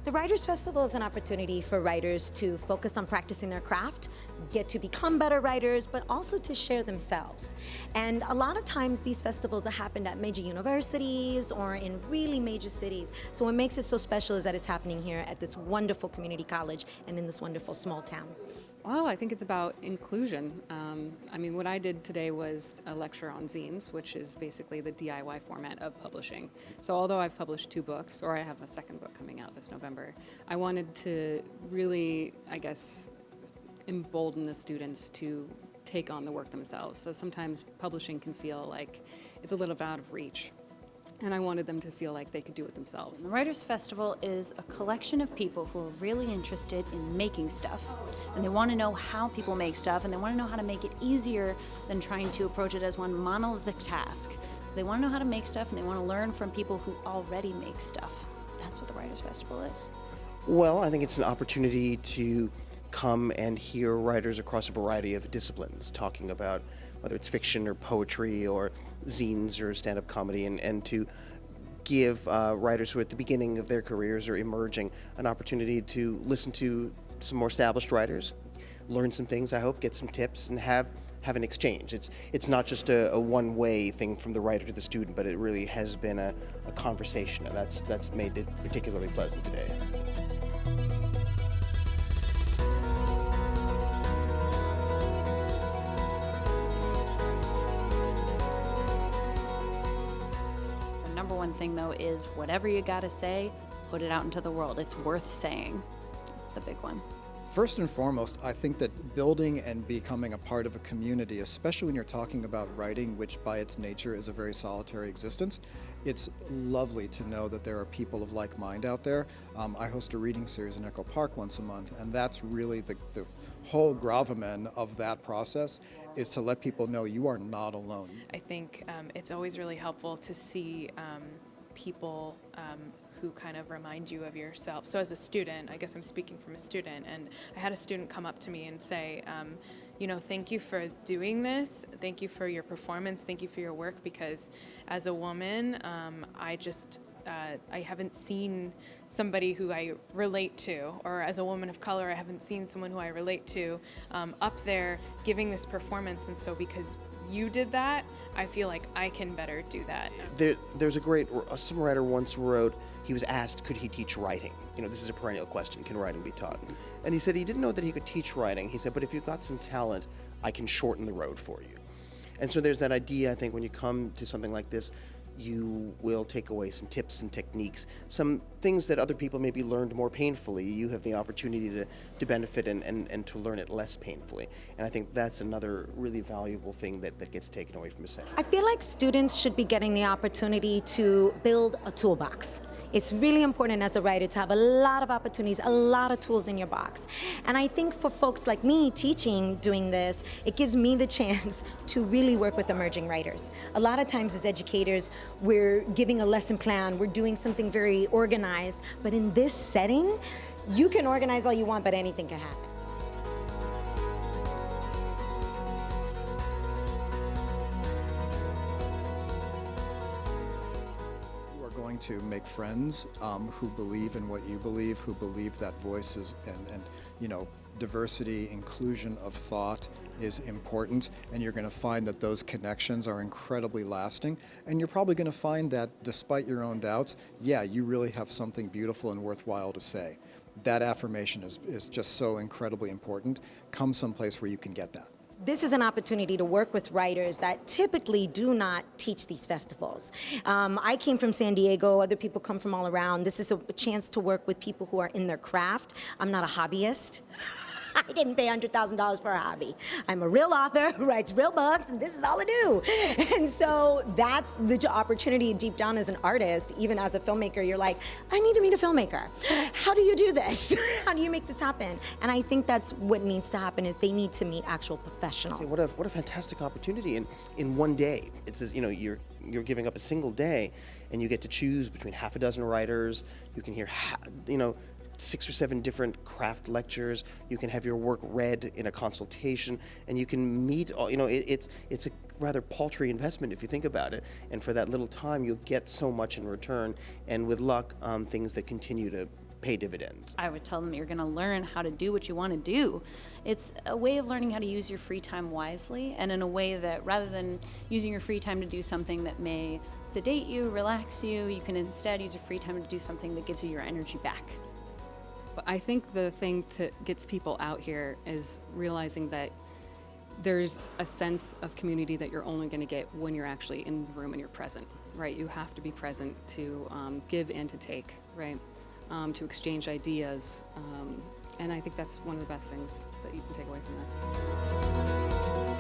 The Writers Festival is an opportunity for writers to focus on practicing their craft, get to become better writers, but also to share themselves. And a lot of times these festivals have happened at major universities or in really major cities. So what makes it so special is that it's happening here at this wonderful community college and in this wonderful small town. Well, I think it's about inclusion. What I did today was a lecture on zines, which is basically the DIY format of publishing. So although I've published 2 books, or I have a second book coming out this November, I wanted to really, embolden the students to take on the work themselves. So sometimes publishing can feel like it's a little out of reach. And I wanted them to feel like they could do it themselves. The Writers Festival is a collection of people who are really interested in making stuff. And they want to know how people make stuff, and they want to know how to make it easier than trying to approach it as one monolithic task. They want to know how to make stuff, and they want to learn from people who already make stuff. That's what the Writers Festival is. Well, I think it's an opportunity to come and hear writers across a variety of disciplines talking about whether it's fiction or poetry or zines or stand-up comedy, and to give writers who are at the beginning of their careers or emerging an opportunity to listen to some more established writers, learn some things, I hope, get some tips, and have an exchange. It's not just a one-way thing from the writer to the student, but it really has been a conversation, and that's made it particularly pleasant today. Number one thing, though, is whatever you gotta say, put it out into the world. It's worth saying. That's the big one. First and foremost, I think that building and becoming a part of a community, especially when you're talking about writing, which by its nature is a very solitary existence, it's lovely to know that there are people of like mind out there. I host a reading series in Echo Park once a month, and that's really the whole gravamen of that process, is to let people know you are not alone. I think it's always really helpful to see people who kind of remind you of yourself. So as a student, I guess I'm speaking from a student, and I had a student come up to me and say, thank you for doing this, thank you for your performance, thank you for your work, because as a woman, I haven't seen somebody who I relate to, or as a woman of color, I haven't seen someone who I relate to up there giving this performance, and so because you did that, I feel like I can better do that. There's some writer once wrote, he was asked, could he teach writing? This is a perennial question, can writing be taught? And he said he didn't know that he could teach writing. He said, but if you've got some talent, I can shorten the road for you. And so there's that idea, I think, when you come to something like this, you will take away some tips and techniques, some things that other people maybe learned more painfully. You have the opportunity to benefit and to learn it less painfully. And I think that's another really valuable thing that gets taken away from a session. I feel like students should be getting the opportunity to build a toolbox. It's really important as a writer to have a lot of opportunities, a lot of tools in your box. And I think for folks like me teaching, doing this, it gives me the chance to really work with emerging writers. A lot of times as educators, we're giving a lesson plan, we're doing something very organized, but in this setting, you can organize all you want, but anything can happen. To make friends who believe in what you believe, who believe that voices and diversity, inclusion of thought is important, and you're going to find that those connections are incredibly lasting, and you're probably going to find that despite your own doubts, you really have something beautiful and worthwhile to say. That affirmation is just so incredibly important. Come someplace where you can get that. This is an opportunity to work with writers that typically do not teach these festivals. I came from San Diego, other people come from all around. This is a chance to work with people who are in their craft. I'm not a hobbyist. I didn't pay $100,000 for a hobby. I'm a real author who writes real books, and this is all I do. And so that's the opportunity deep down as an artist, even as a filmmaker, you're like, I need to meet a filmmaker. How do you do this? How do you make this happen? And I think that's what needs to happen, is they need to meet actual professionals. What a fantastic opportunity in one day. It says, you're giving up a single day, and you get to choose between half a dozen writers. You can hear, 6 or 7 different craft lectures. You can have your work read in a consultation, and you can meet all, it's a rather paltry investment if you think about it. And for that little time, you'll get so much in return. And with luck, things that continue to pay dividends? I would tell them you're going to learn how to do what you want to do. It's a way of learning how to use your free time wisely, and in a way that rather than using your free time to do something that may sedate you, relax you, you can instead use your free time to do something that gives you your energy back. But I think the thing that gets people out here is realizing that there's a sense of community that you're only going to get when you're actually in the room and you're present, right? You have to be present to give and to take, right? To exchange ideas. And I think that's one of the best things that you can take away from this.